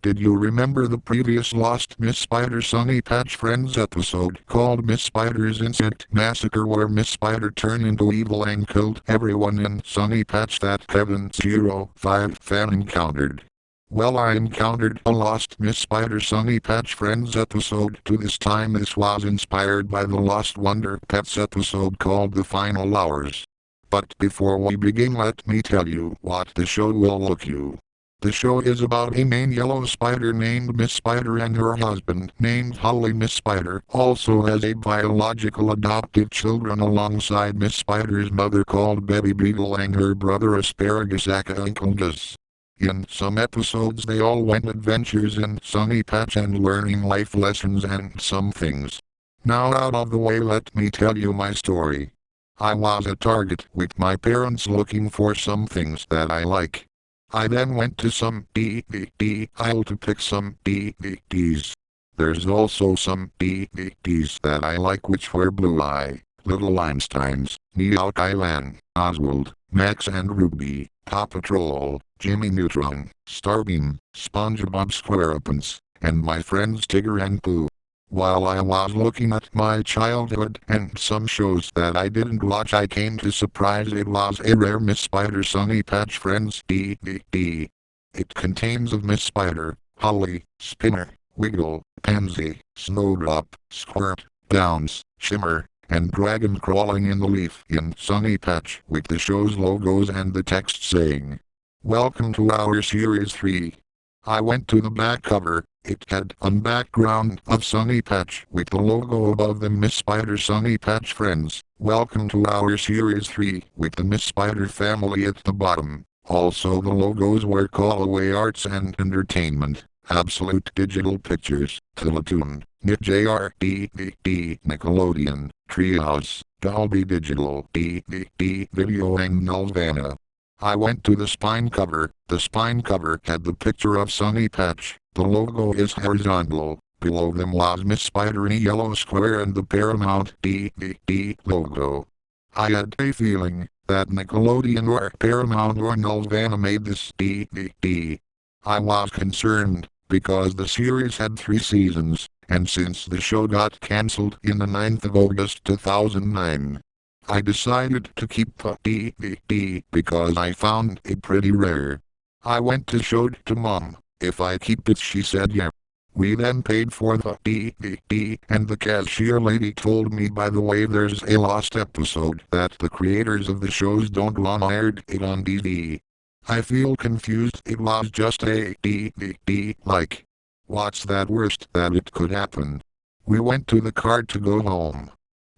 Did you remember the previous Lost Miss Spider Sunny Patch Friends episode called Miss Spider's Insect Massacre, where Miss Spider turned into evil and killed everyone in Sunny Patch that Kevin05 fan encountered? Well, I encountered a Lost Miss Spider Sunny Patch Friends episode too. This time this was inspired by the Lost Wonder Pets episode called The Final Hours. But before we begin, let me tell you what the show will look you. The show is about a main yellow spider named Miss Spider and her husband named Holly. Miss Spider also has a biological adoptive children alongside Miss Spider's mother called Baby Beetle and her brother Asparagus aka Uncle Gus. In some episodes they all went adventures in Sunny Patch and learning life lessons and some things. Now out of the way, let me tell you my story. I was at Target with my parents looking for some things that I like. I then went to some DVD aisle to pick some DVDs. There's also some DVDs that I like, which were Blue Eye, Little Einsteins, Neo Kylan, Oswald, Max and Ruby, Paw Patrol, Jimmy Neutron, Starbeam, SpongeBob SquarePants, and my friends Tigger and Pooh. While I was looking at my childhood and some shows that I didn't watch, I came to surprise it was a rare Miss Spider Sunny Patch Friends DVD. It contains of Miss Spider, Holly, Spinner, Wiggle, Pansy, Snowdrop, Squirt, Bounce, Shimmer, and Dragon crawling in the leaf in Sunny Patch with the show's logos and the text saying, "Welcome to our Series 3. I went to the back cover. It had a background of Sunny Patch with the logo above them, Miss Spider Sunny Patch Friends. Welcome to our Series 3 with the Miss Spider family at the bottom. Also the logos were Callaway Arts and Entertainment, Absolute Digital Pictures, Teletoon, NitJR DVD, Nickelodeon, Treehouse, Dolby Digital DVD Video and Nelvana. I went to the spine cover. The spine cover had the picture of Sunny Patch. The logo is horizontal. Below them was Miss Spider in a yellow square and the Paramount DVD logo. I had a feeling that Nickelodeon or Paramount or Nelvana made this DVD. I was concerned because the series had 3 seasons, and since the show got cancelled in the 9th of August 2009, I decided to keep the DVD because I found it pretty rare. I went to show it to Mom. If I keep it, she said yeah. We then paid for the DVD, and the cashier lady told me, by the way, there's a lost episode that the creators of the shows don't want aired it on DVD. I feel confused. It was just a DVD, like, what's that worst that it could happen? We went to the car to go home.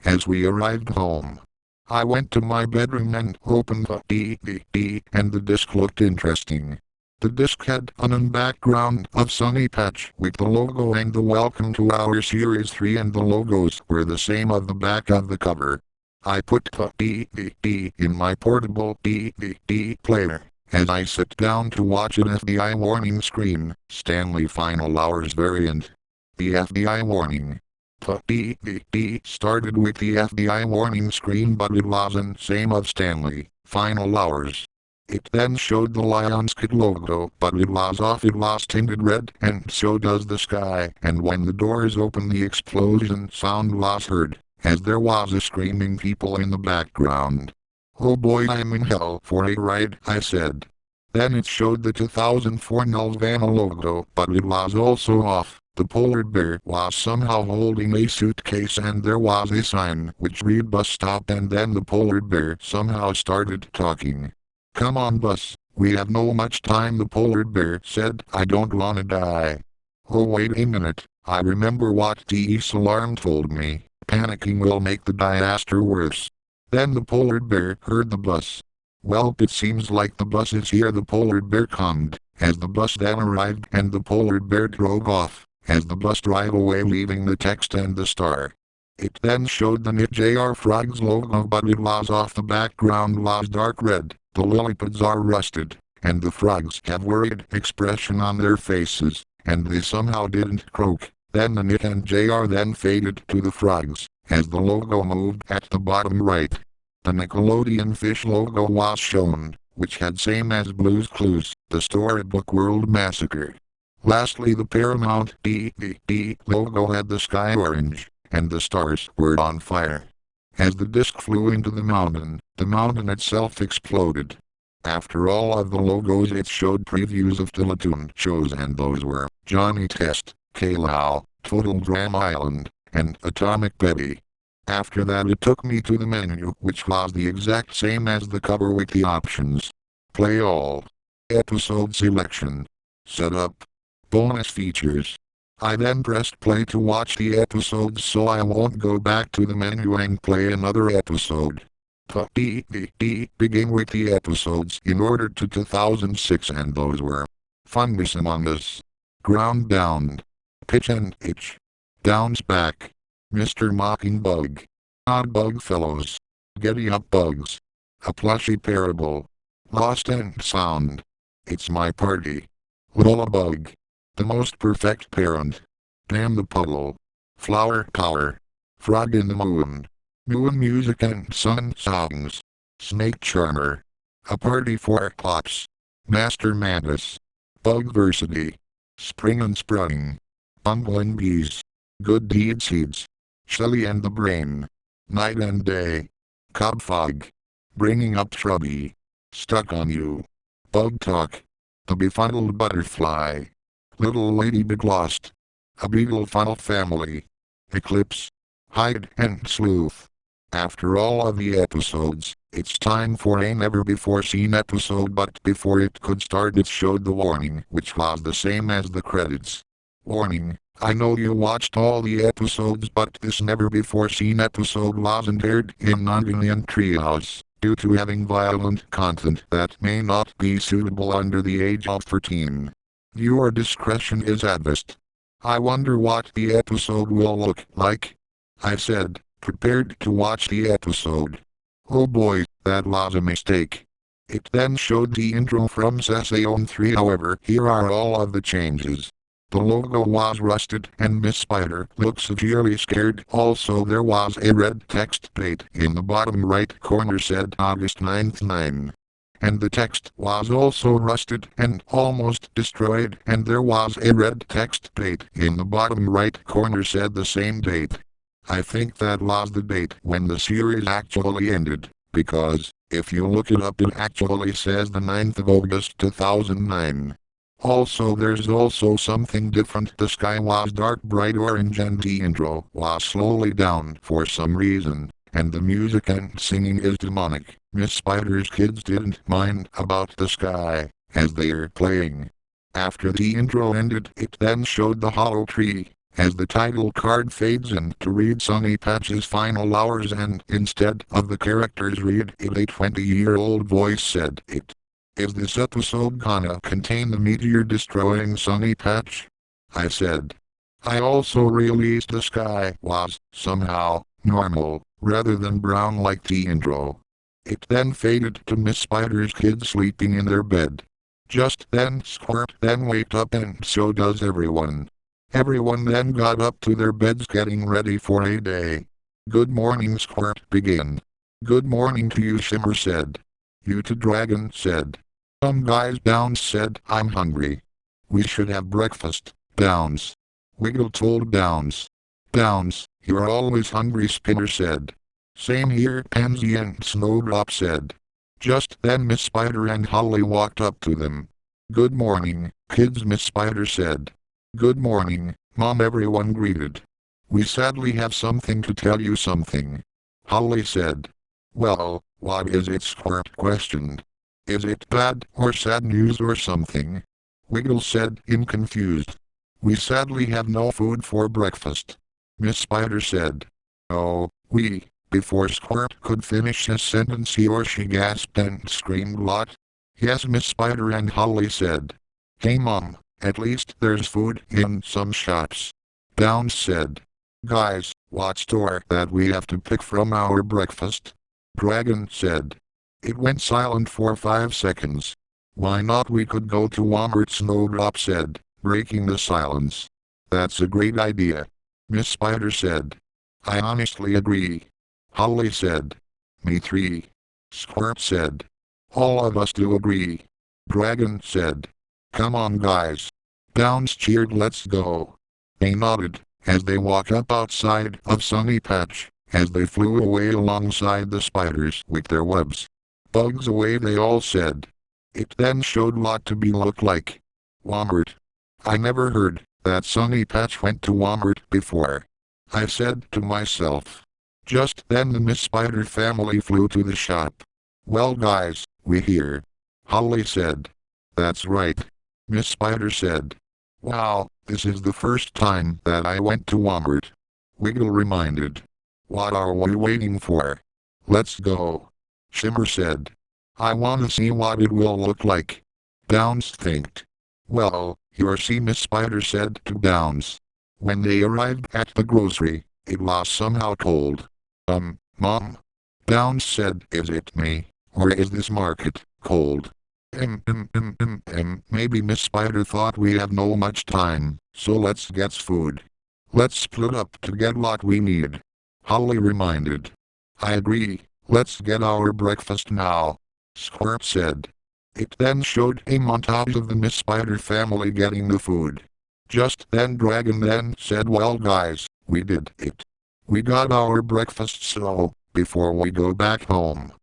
As we arrived home, I went to my bedroom and opened the DVD, and the disc looked interesting. The disc had an background of Sunny Patch with the logo and the Welcome to our Series 3, and the logos were the same of the back of the cover. I put the DVD in my portable DVD player. As I sit down to watch an FBI warning screen, Stanley Final Hours variant. The FBI warning. The DVD started with the FBI warning screen, but it wasn't same of Stanley Final Hours. It then showed the Lionsgate logo, but it was off. It was tinted red, and so does the sky, and when the doors opened the explosion sound was heard, as there was a screaming people in the background. "Oh boy, I'm in hell for a ride," I said. Then it showed the 2004 Nelvana logo, but it was also off. The polar bear was somehow holding a suitcase, and there was a sign which read "Bus Stop," and then the polar bear somehow started talking. "Come on, bus, we have no much time," the polar bear said. "I don't wanna die." Oh wait a minute, I remember what TE's alarm told me. Panicking will make the disaster worse. Then the polar bear heard the bus. "Well, it seems like the bus is here," the polar bear calmed, as the bus then arrived and the polar bear drove off, as the bus drive away leaving the text and the star. It then showed the NitJR Frogs logo, but it was off. The background was dark red, the lilipads are rusted, and the frogs have worried expression on their faces, and they somehow didn't croak. Then the Nit and JR then faded to the frogs, as the logo moved at the bottom right. The Nickelodeon fish logo was shown, which had same as Blue's Clues, the Storybook World Massacre. Lastly, the Paramount DVD logo had the sky orange, and the stars were on fire. As the disc flew into the mountain itself exploded. After all of the logos, it showed previews of Teletoon shows, and those were Johnny Test, K-Lao, Total Drama Island, and Atomic Betty. After that, it took me to the menu, which was the exact same as the cover with the options. Play all. Episode selection. Setup. Bonus features. I then pressed play to watch the episodes, so I won't go back to the menu and play another episode. Begin with the episodes in order to 2006, and those were Fungus Among Us, Ground Down, Pitch and Itch, Downs Back, Mr. Mockingbug, Odd Bug Fellows, Getty Up Bugs, A Plushy Parable, Lost and Sound, It's My Party, Lullabug, The Most Perfect Parent, Damn the Puddle, Flower Power, Frog in the Moon, Moon Music and Sun Songs, Snake Charmer, A Party for Pops, Master Mantis, Bugversity, Spring and Spring, Bumbling Bees, Good Deed Seeds, Shelly and the Brain, Night and Day, Cobb Fog, Bringing Up Trubby, Stuck on You, Bug Talk, The Befuddled Butterfly, Little Ladybug Lost, A Beagle Funnel Family, Eclipse, Hide and Sleuth. After all of the episodes, it's time for a never-before-seen episode, but before it could start, it showed the warning, which was the same as the credits. Warning: I know you watched all the episodes, but this never-before-seen episode wasn't aired in non-Indian Treehouse, due to having violent content that may not be suitable under the age of 14. Viewer discretion is advised. I wonder what the episode will look like. I said, prepared to watch the episode. Oh boy, that was a mistake. It then showed the intro from Session 3. However, here are all of the changes. The logo was rusted, and Miss Spider looked severely scared. Also, there was a red text plate in the bottom right corner said August 9th 9. And the text was also rusted and almost destroyed, and there was a red text plate in the bottom right corner said the same date. I think that was the date when the series actually ended, because, if you look it up, it actually says the 9th of August 2009. Also, there's also something different. The sky was dark bright orange and the intro was slowly down for some reason, and the music and singing is demonic. Miss Spider's kids didn't mind about the sky, as they're playing. After the intro ended, it then showed the hollow tree. As the title card fades in to read Sonny Patch's final hours, and instead of the characters read it, a 20-year-old voice said, Is this episode gonna contain the meteor destroying Sonny Patch? I said. I also realized the sky was, somehow, normal, rather than brown like the intro. It then faded to Miss Spider's kids sleeping in their bed. Just then Squirt then waked up, and so does everyone. Everyone then got up to their beds getting ready for a day. Good morning, Squirt began. Good morning to you, Shimmer said. You to Dragon said. Guys, Downs said. I'm hungry. We should have breakfast, Downs. Wiggle told Downs. Downs, you're always hungry, Spinner said. Same here, Pansy and Snowdrop said. Just then Miss Spider and Holly walked up to them. Good morning, kids, Miss Spider said. Good morning, Mom, everyone greeted. We sadly have something to tell you. Something. Holly said. Well, what is it? Squirt questioned. Is it bad or sad news or something? Wiggle said, confused. We sadly have no food for breakfast. Miss Spider said. Oh, we. Before Squirt could finish his sentence, he or she gasped and screamed. What? Yes, Miss Spider and Holly said. Hey Mom. At least there's food in some shops. Downs said. Guys, what store that we have to pick from our breakfast? Dragon said. It went silent for 5 seconds. Why not? We could go to Walmart, Snowdrop said, breaking the silence. That's a great idea. Miss Spider said. I honestly agree. Holly said. Me too. Squirt said. All of us do agree. Dragon said. Come on guys. Downs cheered, "Let's go." They nodded as they walked up outside of Sunny Patch, as they flew away alongside the spiders with their webs. "Bugs away," they all said. It then showed what to be looked like. Walmart. I never heard that Sunny Patch went to Walmart before, I said to myself. Just then the Miss Spider family flew to the shop. "Well guys, we here," Holly said. "That's right," Miss Spider said. "Wow, this is the first time that I went to Walmart," Wiggle reminded. "What are we waiting for? Let's go," Shimmer said. "I want to see what it will look like," Downs thinked. "Well, you'll see," Miss Spider said to Downs. When they arrived at the grocery, it was somehow cold. Mom," Downs said, "is it me, or is this market cold?" Maybe Miss Spider thought we have no much time, so let's get food. Let's split up to get what we need," Holly reminded. "I agree, let's get our breakfast now," Squirt said. It then showed a montage of the Miss Spider family getting the food. Just then Dragon then said, "Well guys, we did it. We got our breakfast, so, before we go back home,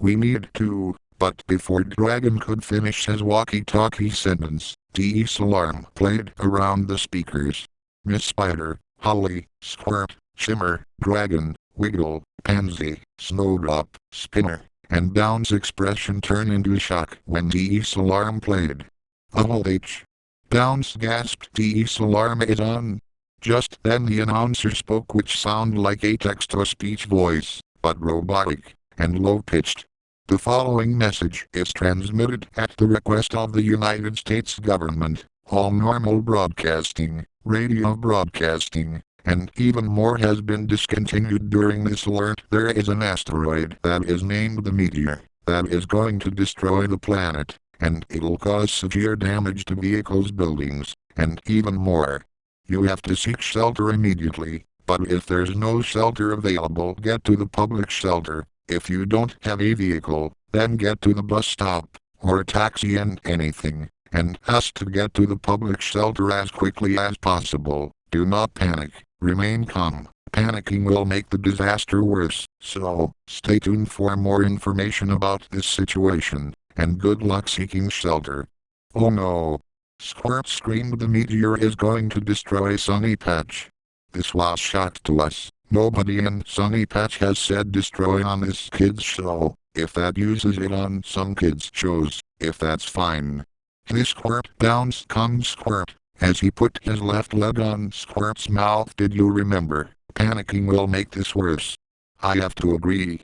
we need to..." But before Dragon could finish his walkie-talkie sentence, Dee's alarm played around the speakers. Miss Spider, Holly, Squirt, Shimmer, Dragon, Wiggle, Pansy, Snowdrop, Spinner, and Downs' expression turned into shock when Dee's alarm played. "Oh H!" Downs gasped, "Dee's alarm is on." Just then the announcer spoke, which sounded like a text-to-speech voice, but robotic and low-pitched. "The following message is transmitted at the request of the United States government. All normal broadcasting, radio broadcasting, and even more has been discontinued during this alert. There is an asteroid that is named the Meteor that is going to destroy the planet, and it'll cause severe damage to vehicles, buildings, and even more. You have to seek shelter immediately, but if there's no shelter available, get to the public shelter. If you don't have a vehicle, then get to the bus stop, or a taxi and anything, and ask to get to the public shelter as quickly as possible. Do not panic, remain calm. Panicking will make the disaster worse, so stay tuned for more information about this situation, and good luck seeking shelter." "Oh no!" Squirt screamed, "the meteor is going to destroy Sunny Patch." This was shock to us. Nobody in Sunny Patch has said destroy on this kids show. If that uses it on some kids shows, if that's fine. This Squirt, Downs, come Squirt, as he put his left leg on Squirt's mouth. "Did you remember? Panicking will make this worse." "I have to agree,"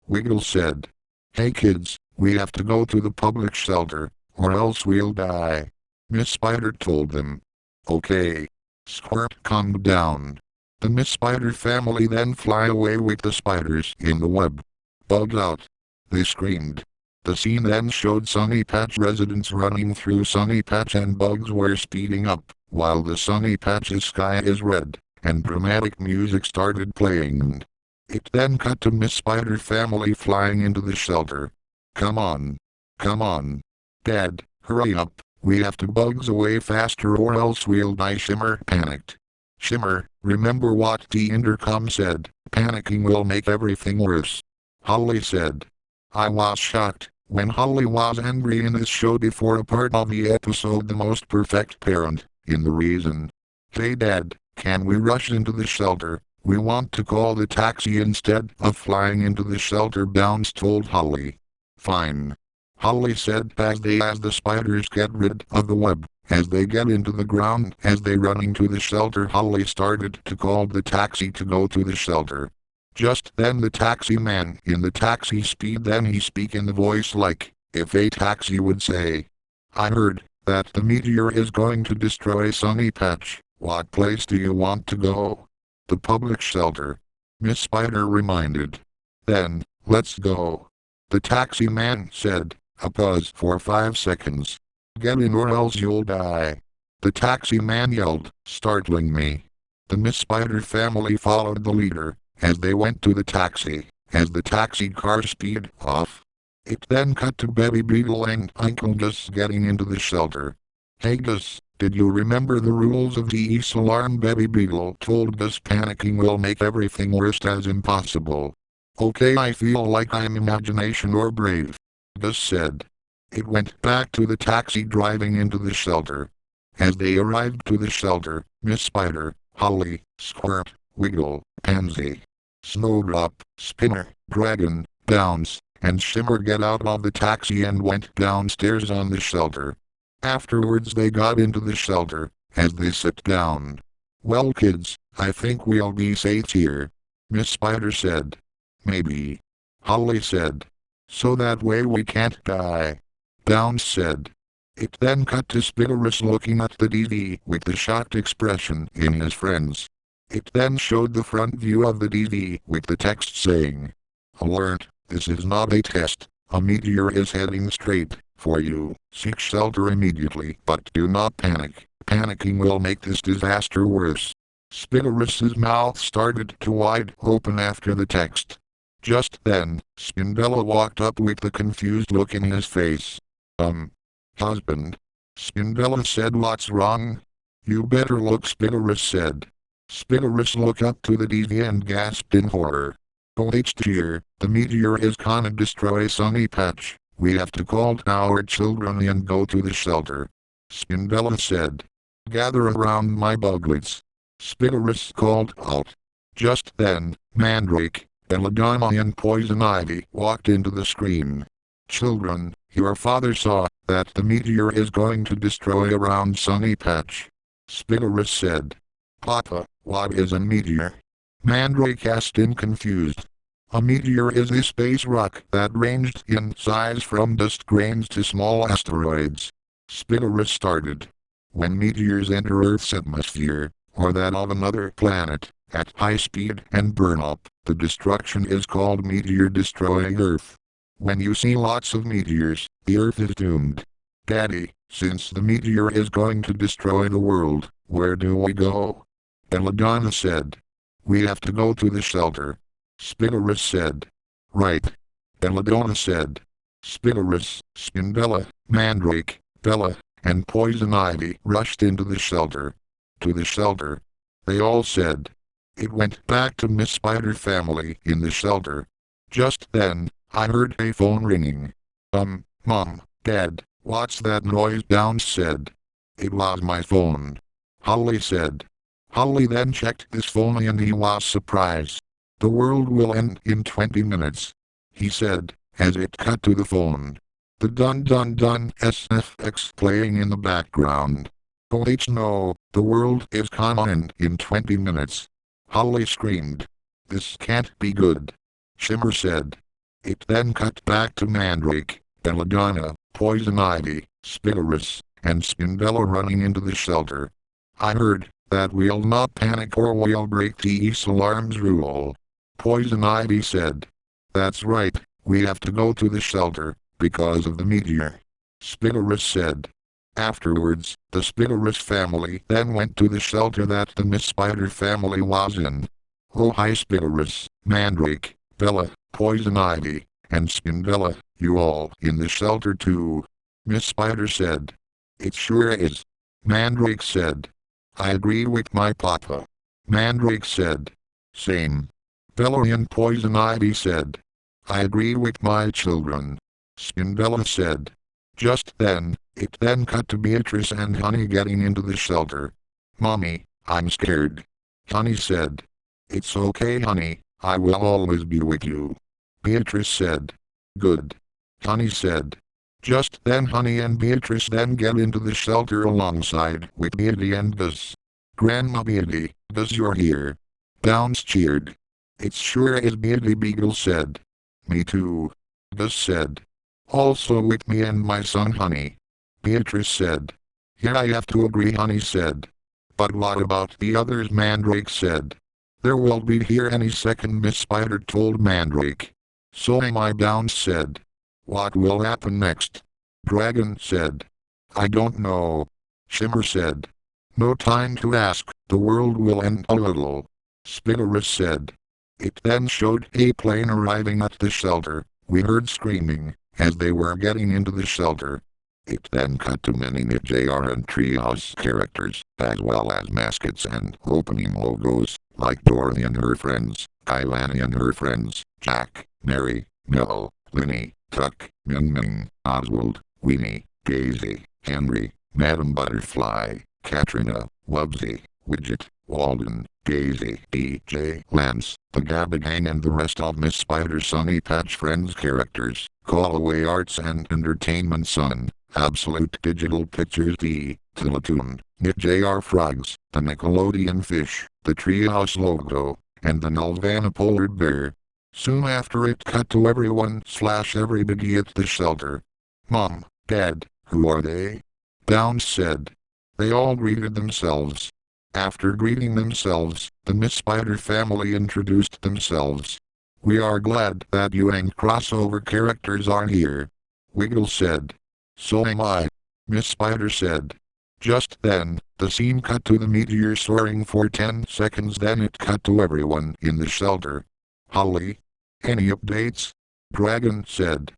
Wiggle said. "Hey kids, we have to go to the public shelter, or else we'll die," Miss Spider told them. "Okay." Squirt calmed down. The Miss Spider family then fly away with the spiders in the web. "Bug out!" they screamed. The scene then showed Sunny Patch residents running through Sunny Patch, and bugs were speeding up, while the Sunny Patch's sky is red, and dramatic music started playing. It then cut to Miss Spider family flying into the shelter. Come on. Come on. Dad, hurry up. We have to bugs away faster or else we'll die." Shimmer panicked. "Shimmer, remember what the intercom said, panicking will make everything worse," Holly said. I was shocked when Holly was angry in this show before a part of the episode The Most Perfect Parent, in the reason. "Hey Dad, can we rush into the shelter? We want to call the taxi instead of flying into the shelter," Downs told Holly. "Fine," Holly said as the spiders get rid of the web. As they get into the ground, as they running to the shelter, Holly started to call the taxi to go to the shelter. Just then the taxi man in the taxi speed, then he speak in the voice like if a taxi would say, "I heard that the meteor is going to destroy Sunny Patch. What place do you want to go?" "The public shelter," Miss Spider reminded. "Then, let's go," the taxi man said. A pause for 5 seconds. "Get in or else you'll die," the taxi man yelled, startling me. The Miss Spider family followed the leader as they went to the taxi. As the taxi car speed off, it then cut to Baby Beetle and Uncle Gus getting into the shelter. Hey Gus, did you remember the rules of the alarm? Baby Beetle told Gus panicking will make everything worse as impossible. Okay, I feel like I'm imagination or brave, Gus said. It went back to the taxi driving into the shelter. As they arrived to the shelter, Miss Spider, Holly, Squirt, Wiggle, Pansy, Snowdrop, Spinner, Dragon, Bounce, and Shimmer get out of the taxi and went downstairs on the shelter. Afterwards they got into the shelter. As they sat down, "Well kids, I think we'll be safe here," Miss Spider said. "Maybe," Holly said. "So that way we can't die," Bounce said. It then cut to Spiderus looking at the DD with a shocked expression in his friends. It then showed the front view of the DD with the text saying, "Alert, this is not a test. A meteor is heading straight for you. Seek shelter immediately, but do not panic. Panicking will make this disaster worse." Spiderus's mouth started to wide open after the text. Just then, Spindella walked up with a confused look in his face. Husband?" Spindella said. "What's wrong?" "You better look," Spiderus said. Spiderus looked up to the DV and gasped in horror. "Oh dear, the meteor is gonna destroy Sunny Patch. We have to call our children and go to the shelter," Spindella said. "Gather around my buglets," Spiderus called out. Just then, Mandrake, Belladonna and Poison Ivy walked into the screen. "Children, your father saw that the meteor is going to destroy around Sunny Patch," Spiderus said. "Papa, what is a meteor?" Mandrake asked in confused. "A meteor is a space rock that ranged in size from dust grains to small asteroids," Spiderus started. "When meteors enter Earth's atmosphere, or that of another planet, at high speed and burn up, the destruction is called meteor destroying Earth. When you see lots of meteors, the Earth is doomed. Daddy, since the meteor is going to destroy the world, where do we go?" Belladonna said. "We have to go to the shelter," Spiderus said. "Right," Belladonna said. Spiderus, Spindella, Mandrake, Bella, and Poison Ivy rushed into the shelter. To the shelter, they all said. It went back to Miss Spider family in the shelter. Just then, I heard a phone ringing. Mom, Dad, what's that noise?" Bounce said. "It was my phone," Holly said. Holly then checked his phone and he was surprised. "The world will end in 20 minutes, he said, as it cut to the phone. The dun dun dun SFX playing in the background. "Oh no, the world is gonna end in 20 minutes. Holly screamed. "This can't be good," Shimmer said. It then cut back to Mandrake, Belladonna, Poison Ivy, Spiderus, and Spindella running into the shelter. "I heard that we'll not panic or we'll break the alarm's rule," Poison Ivy said. "That's right, we have to go to the shelter, because of the meteor," Spiderus said. Afterwards, the Spiderus family then went to the shelter that the Miss Spider family was in. "Oh hi Spiderus, Mandrake, Bella, Poison Ivy, and Spindella, you all in the shelter too?" Miss Spider said. "It sure is," Mandrake said. "I agree with my papa," Mandrake said. "Same," Bella and Poison Ivy said. "I agree with my children," Spindella said. Just then, it then cut to Beatrice and Honey getting into the shelter. "Mommy, I'm scared," Honey said. "It's okay Honey, I will always be with you," Beatrice said. "Good," Honey said. Just then Honey and Beatrice then get into the shelter alongside with Beatty and Gus. "Grandma Beatty, Gus you're here," Bounce cheered. "It sure is," Beatty Beagle said. "Me too," Gus said. "Also with me and my son Honey," Beatrice said. "Yeah I have to agree," Honey said. "But what about the others?" Mandrake said. "There will be here any second," Miss Spider told Mandrake. "So am I," Bounce said. "What will happen next?" Dragon said. "I don't know," Shimmer said. "No time to ask, the world will end a little," Spiderus said. It then showed a plane arriving at the shelter. We heard screaming as they were getting into the shelter. It then cut to many JR and Treehouse characters, as well as mascots and opening logos, like Dorothy and her friends, Kailani and her friends, Jack, Mary, Mel, Linny, Tuck, Ming Ming, Oswald, Weenie, Daisy, Henry, Madam Butterfly, Katrina, Wubsy, Widget, Walden, Daisy, DJ, Lance, the Gabba Gang and the rest of Miss Spider Sunny Patch Friends characters, Callaway Arts and Entertainment Sun, Absolute Digital Pictures D, Teletoon, Knit JR Frogs, the Nickelodeon Fish, the Treehouse logo, and the Nelvana Polar Bear. Soon after it cut to everybody at the shelter. Mom, Dad, who are they? Downs said. They all greeted themselves. After greeting themselves, the Miss Spider family introduced themselves. We are glad that you and crossover characters are here. Wiggle said. So am I. Miss Spider said. Just then, the scene cut to the meteor soaring for 10 seconds, then it cut to everyone in the shelter. Holly? Any updates? Dragon said.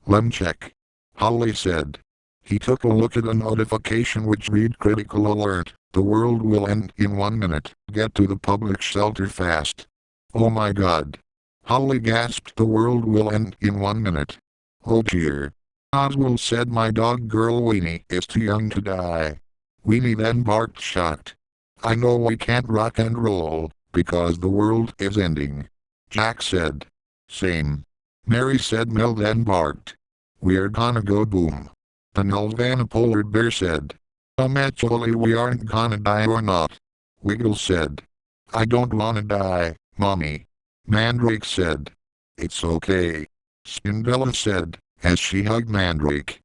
Lem check. Holly said. He took a look at a notification which read critical alert. The world will end in 1 minute. Get to the public shelter fast. Oh my god. Holly gasped, the world will end in 1 minute. Oh dear. Oswald said, my dog girl Weenie is too young to die. Weenie then barked shocked. I know we can't rock and roll, because the world is ending. Jack said. Same. Mary said. Mel then barked. We're gonna go boom. The Nelvana Polar Bear said. Actually we aren't gonna die or not. Wiggle said. I don't wanna die, Mommy. Mandrake said. It's okay. Spindella said, as she hugged Mandrake.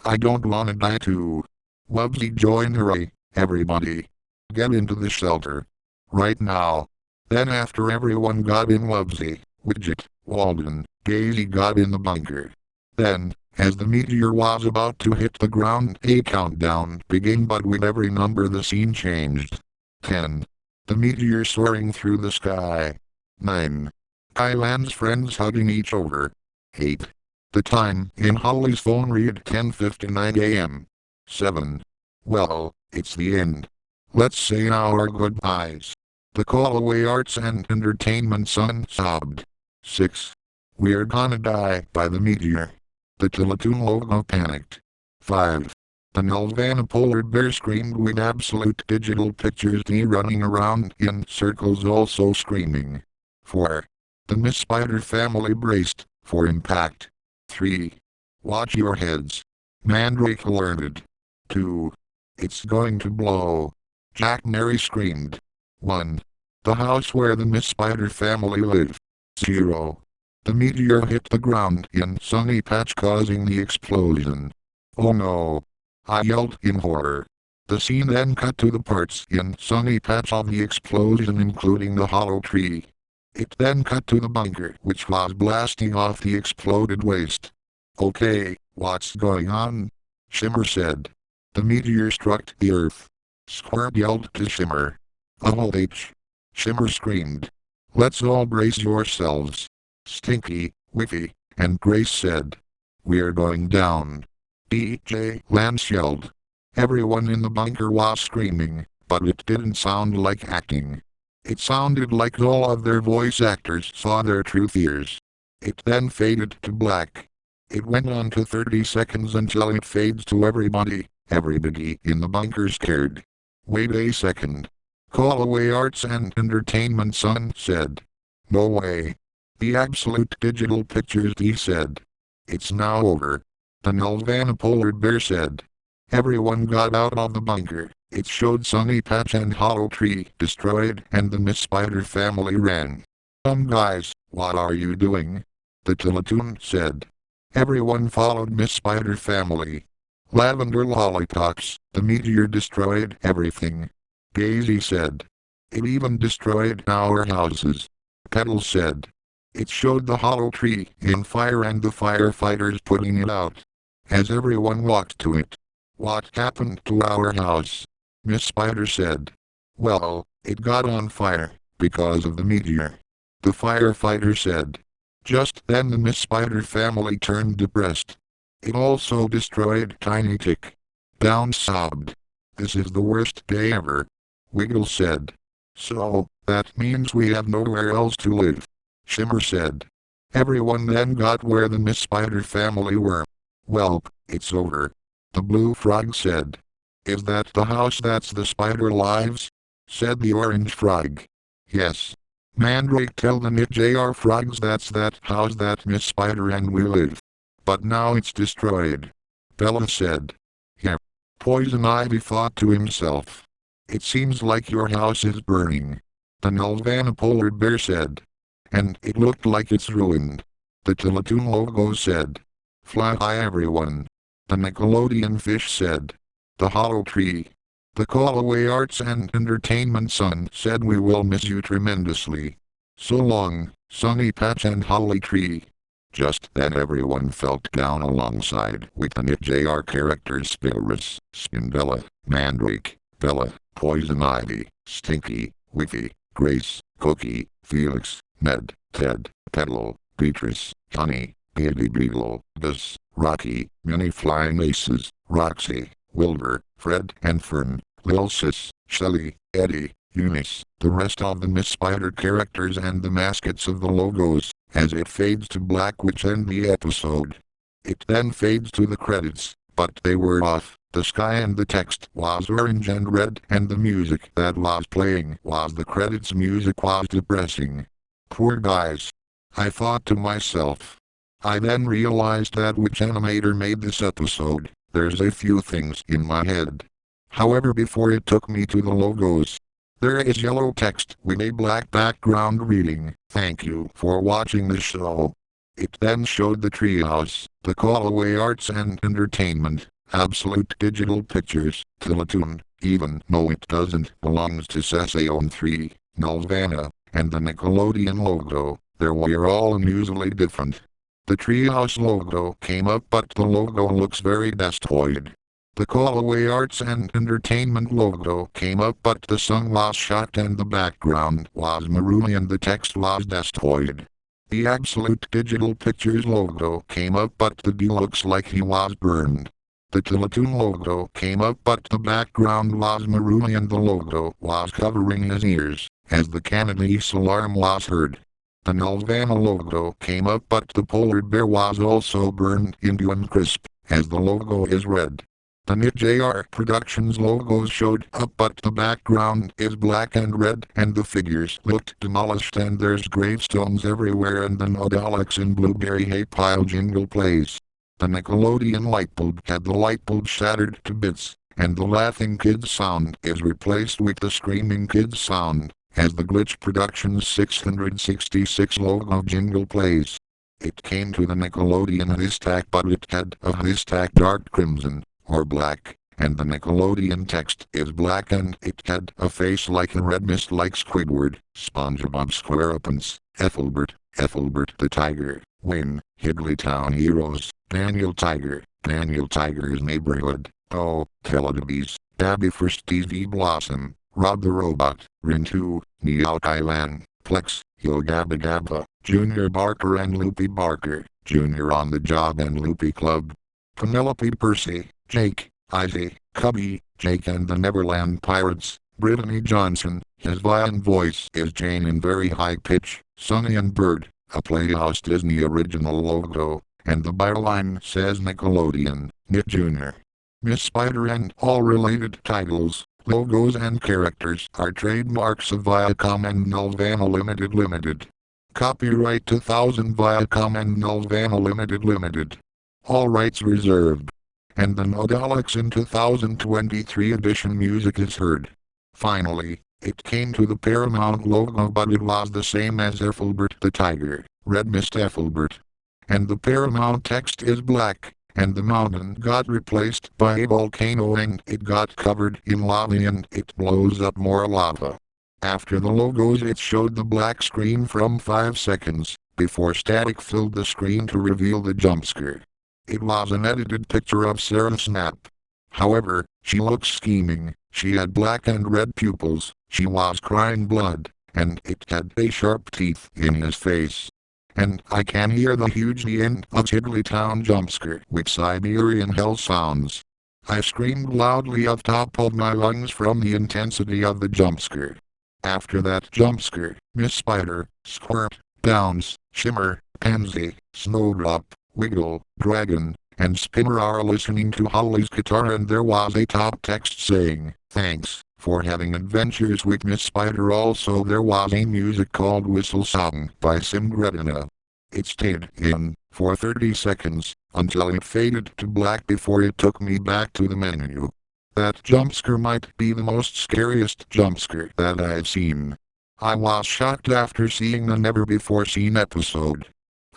I don't wanna die too. Wubsy joined her. Everybody. Get into the shelter. Right now. Then after everyone got in, Wubsy, Widget, Walden, Daisy got in the bunker. Then, as the meteor was about to hit the ground, a countdown began, but with every number the scene changed. 10. The meteor soaring through the sky. 9. Kylan's friends hugging each other. 8. The time in Holly's phone read 10:59 a.m. 7. Well, it's the end. Let's say our goodbyes. The Callaway Arts and Entertainment Sun sobbed. 6. We're gonna die by the meteor. The Teletoon logo panicked. 5. The Nelvana Polar Bear screamed with Absolute Digital Pictures D running around in circles also screaming. 4. The Miss Spider family braced for impact. 3. Watch your heads. Mandrake alerted. 2. It's going to blow. Jack Mary screamed. 1. The house where the Miss Spider family live. 0. The meteor hit the ground in Sunny Patch causing the explosion. Oh no! I yelled in horror. The scene then cut to the parts in Sunny Patch of the explosion including the hollow tree. It then cut to the bunker which was blasting off the exploded waste. Okay, what's going on? Shimmer said. The meteor struck the earth. Squirt yelled to Shimmer. Oh H. Shimmer screamed. Let's all brace yourselves. Stinky, Wiffy, and Grace said. We're going down. DJ Lance yelled. Everyone in the bunker was screaming, but it didn't sound like acting. It sounded like all of their voice actors saw their true fears. It then faded to black. It went on to 30 seconds until it fades to everybody in the bunker scared. Wait a second. Callaway Arts and Entertainment Sun said. No way. The Absolute Digital Pictures D said. It's now over. The Nelvana Polar Bear said. Everyone got out of the bunker. It showed Sunny Patch and Hollow Tree destroyed and the Miss Spider family ran. Guys, what are you doing? The Teletoon said. Everyone followed Miss Spider family. Lavender lollipops, the meteor destroyed everything. Daisy said. It even destroyed our houses. Petals said. It showed the hollow tree in fire and the firefighters putting it out. As everyone walked to it. What happened to our house? Miss Spider said. Well, it got on fire, because of the meteor. The firefighter said. Just then the Miss Spider family turned depressed. It also destroyed Tiny Tick. Down sobbed. This is the worst day ever. Wiggle said. So, that means we have nowhere else to live. Shimmer said. Everyone then got where the Miss Spider family were. Welp, it's over. The blue frog said. Is that the house that's the spider lives? Said the orange frog. Yes. Mandrake tell the knit JR frogs that's that house that Miss Spider and we live. But now it's destroyed. Bella said. Yeah. Poison Ivy thought to himself. It seems like your house is burning. The Nelvana polar bear said. And it looked like it's ruined. The Teletoon logo said. Fly high everyone. The Nickelodeon fish said. The hollow tree. The Callaway Arts and Entertainment Sun said we will miss you tremendously. So long, Sunny Patch and Holly Tree. Just then everyone felt down alongside with the Knit JR characters Spilrus, Spindella, Mandrake, Bella, Poison Ivy, Stinky, Wiki, Grace, Cookie, Felix, Ned, Ted, Petal, Beatrice, Honey, Beady Beetle, Gus, Rocky, Many Flying Aces, Roxy, Wilbur, Fred and Fern, Lil Sis, Shelly, Eddie, Eunice, the rest of the Miss Spider characters and the mascots of the logos, as it fades to black which end the episode. It then fades to the credits, but they were off. The sky and the text was orange and red and the music that was playing was the credits music was depressing. Poor guys. I thought to myself. I then realized that which animator made this episode. There's a few things in my head. However, before it took me to the logos. There is yellow text with a black background reading, "Thank you for watching the show." It then showed the treehouse, the Callaway Arts and Entertainment, Absolute Digital Pictures, Teletoon, even though it doesn't, belongs to Session 3, Nelvana, and the Nickelodeon logo. They were all unusually different. The treehouse logo came up but the logo looks very destoid. The Callaway Arts and Entertainment logo came up but the sun was shot and the background was maroon and the text was destoid. The Absolute Digital Pictures logo came up but the D looks like he was burned. The Teletoon logo came up but the background was maroon and the logo was covering his ears, as the Canadian alarm was heard. The Nelvana logo came up but the polar bear was also burned into and crisp, as the logo is red. The Knit JR Productions logos showed up but the background is black and red and the figures looked demolished and there's gravestones everywhere and the Nodalex in Blueberry Hay Pile jingle plays. The Nickelodeon lightbulb had the lightbulb shattered to bits, and the Laughing Kids sound is replaced with the Screaming Kids sound, as the Glitch Productions 666 logo jingle plays. It came to the Nickelodeon haystack but it had a haystack dark crimson, or black, and the Nickelodeon text is black and it had a face like a red mist like Squidward, SpongeBob SquarePants, Ethelbert the Tiger, Wayne, Higglytown Heroes, Daniel Tiger's Neighborhood, Oh, Teletubbies, Babby First TV Blossom, Rob the Robot, Rintu, Meow Kylan, Plex, Yo Gabba Gabba, Junior Barker and Loopy Barker, Junior on the Job and Loopy Club, Penelope Percy, Jake, Izzy, Cubby, Jake and the Neverland Pirates, Brittany Johnson, his violin voice is Jane in very high pitch, Sonny and Bird, a Playhouse Disney original logo, and the byline says Nickelodeon, Knit Jr. Miss Spider and all related titles, logos and characters are trademarks of Viacom and Nelvana Limited. Copyright 2000 Viacom and Nelvana Limited. All rights reserved. And the Nodalex in 2023 edition music is heard. Finally, it came to the Paramount logo but it was the same as Ethelbert the Tiger, Red Mist Ethelbert. And the Paramount text is black, and the mountain got replaced by a volcano and it got covered in lava and it blows up more lava. After the logos it showed the black screen from 5 seconds, before static filled the screen to reveal the jumpscare. It was an edited picture of Sarah Snap. However, she looked scheming, she had black and red pupils, she was crying blood, and it had a sharp teeth in his face. and I can hear the huge the end of Tiddlytown jumpscare with Siberian hell sounds. I screamed loudly at top of my lungs from the intensity of the jumpscare. After that jumpscare, Miss Spider, Squirt, Bounce, Shimmer, Pansy, Snowdrop, Wiggle, Dragon, and Spinner are listening to Holly's guitar, and there was a top text saying, "Thanks for having adventures with Miss Spider." Also there was a music called Whistle Song by Simgredina. It stayed in for 30 seconds, until it faded to black before it took me back to the menu. That jumpscare might be the most scariest jumpscare that I've seen. I was shocked after seeing the never-before-seen episode.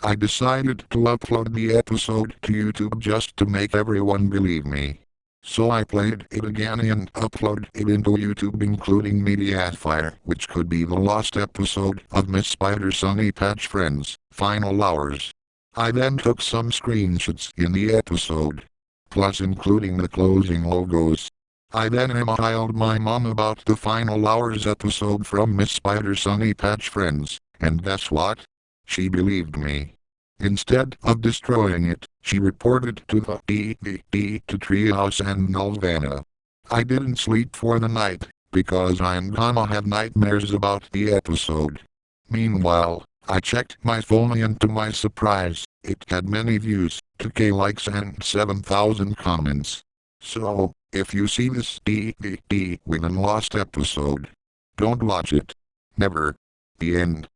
I decided to upload the episode to YouTube just to make everyone believe me. So I played it again and uploaded it into YouTube, including Mediafire, which could be the lost episode of Miss Spider's Sunny Patch Friends, Final Hours. I then took some screenshots in the episode, plus including the closing logos. I then emailed my mom about the Final Hours episode from Miss Spider's Sunny Patch Friends, and guess what? She believed me. Instead of destroying it, she reported to the DVD to Treehouse and Nelvana. I didn't sleep for the night, because I'm gonna have nightmares about the episode. Meanwhile, I checked my phone, and to my surprise, it had many views, 2K likes and 7,000 comments. So, if you see this DVD with a lost episode, don't watch it. Never. The end.